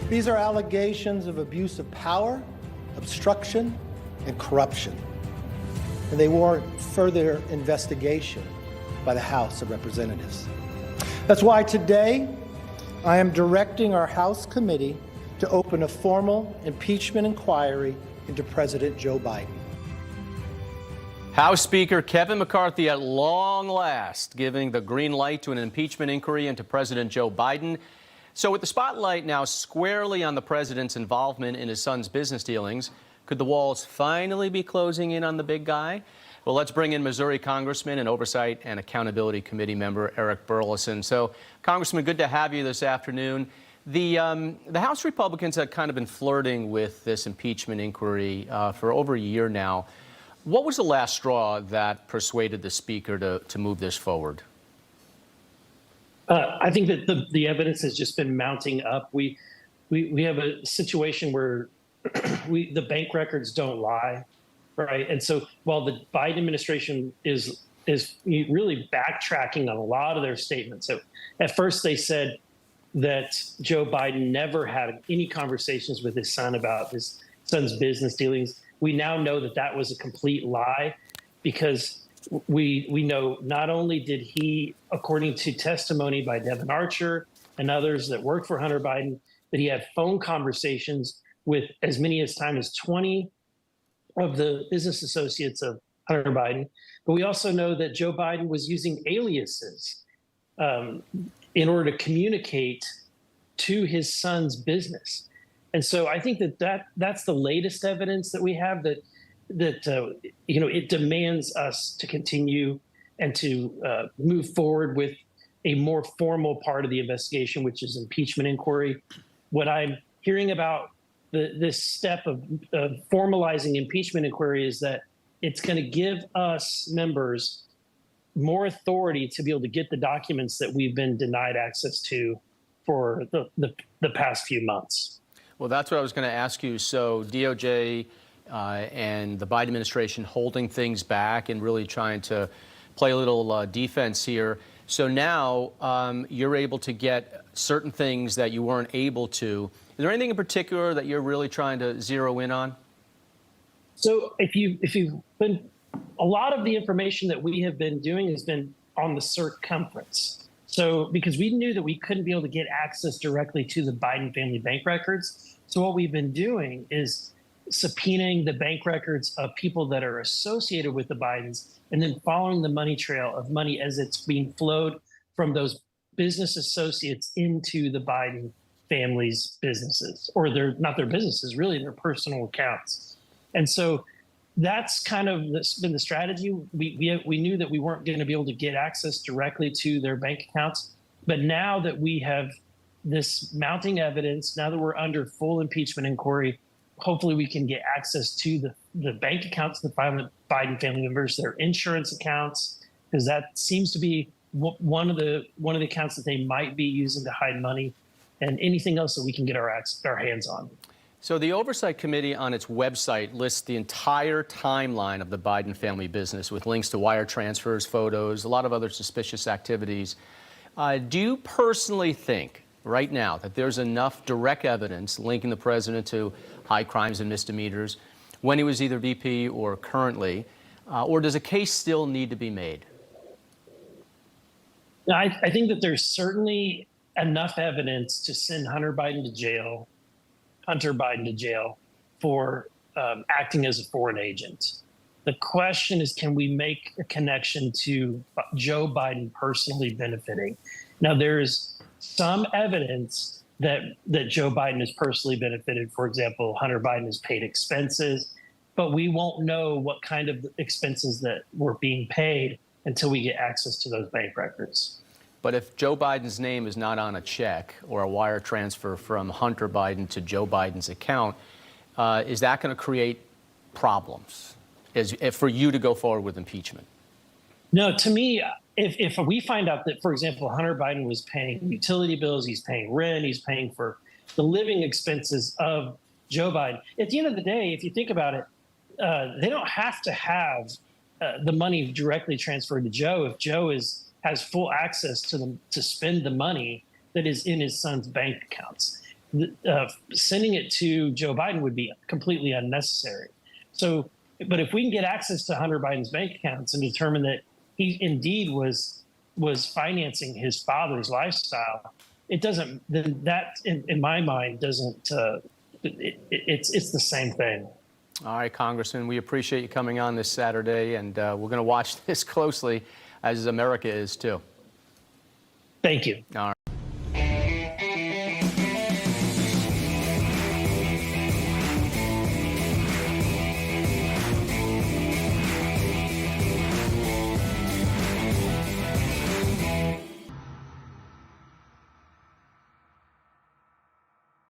These are allegations of abuse of power, obstruction, and corruption. And they warrant further investigation by the House of Representatives. That's why today I am directing our House committee to open a formal impeachment inquiry into President Joe Biden. House Speaker Kevin McCarthy at long last giving the green light to an impeachment inquiry into President Joe Biden. So with the spotlight now squarely on the president's involvement in his son's business dealings, could the walls finally be closing in on the big guy? Well, let's bring in Missouri Congressman and Oversight and Accountability Committee member Eric Burlison. So, Congressman, good to have you this afternoon. The House Republicans have kind of been flirting with this impeachment inquiry for over a year now. What was the last straw that persuaded the Speaker to move this forward? I think that the evidence has just been mounting up. We have a situation where the bank records don't lie, right? And so while the Biden administration is really backtracking on a lot of their statements. So at first they said that Joe Biden never had any conversations with his son about his son's business dealings. We now know that that was a complete lie, because we know not only did he, according to testimony by Devin Archer and others that worked for Hunter Biden, that he had phone conversations with as many as 20 of the business associates of Hunter Biden. But we also know that Joe Biden was using aliases in order to communicate to his son's business. And so I think that's the latest evidence that we have that it demands us to continue and to move forward with a more formal part of the investigation, which is impeachment inquiry. What I'm hearing about this step of formalizing impeachment inquiry is that it's going to give us members more authority to be able to get the documents that we've been denied access to for the past few months. Well, that's what I was going to ask you. So DOJ and the Biden administration holding things back and really trying to play a little defense here. So now you're able to get certain things that you weren't able to. Is there anything in particular that you're really trying to zero in on? So if you've been, a lot of the information that we have been doing has been on the circumference. So because we knew that we couldn't be able to get access directly to the Biden family bank records. So what we've been doing is subpoenaing the bank records of people that are associated with the Bidens, and then following the money trail of money as it's being flowed from those business associates into the Biden family's businesses, or they're not their businesses, really their personal accounts. And so that's kind of been the strategy. We knew that we weren't going to be able to get access directly to their bank accounts. But now that we have this mounting evidence, now that we're under full impeachment inquiry, hopefully we can get access to the bank accounts of the Biden family members, their insurance accounts, because that seems to be one of the accounts that they might be using to hide money, and anything else that we can get our hands on. So the Oversight Committee on its website lists the entire timeline of the Biden family business with links to wire transfers, photos, a lot of other suspicious activities. Do you personally think right now that there's enough direct evidence linking the president to high crimes and misdemeanors when he was either VP or currently, or does a case still need to be made? I think that there's certainly enough evidence to send Hunter Biden to jail for acting as a foreign agent. The question is, can we make a connection to Joe Biden personally benefiting? Now, there's some evidence that Joe Biden has personally benefited. For example, Hunter Biden has paid expenses, but we won't know what kind of expenses that were being paid until we get access to those bank records. But if Joe Biden's name is not on a check or a wire transfer from Hunter Biden to Joe Biden's account, is that going to create problems for you to go forward with impeachment? No, to me, if we find out that, for example, Hunter Biden was paying utility bills, he's paying rent, he's paying for the living expenses of Joe Biden, at the end of the day, if you think about it, they don't have to have the money directly transferred to Joe if Joe has full access to spend the money that is in his son's bank accounts. sending it to Joe Biden would be completely unnecessary. So, but if we can get access to Hunter Biden's bank accounts and determine that he indeed was financing his father's lifestyle, it doesn't. Then that, in my mind, doesn't. It's the same thing. All right, Congressman, we appreciate you coming on this Saturday, and we're going to watch this closely, as America is too. Thank you. All right.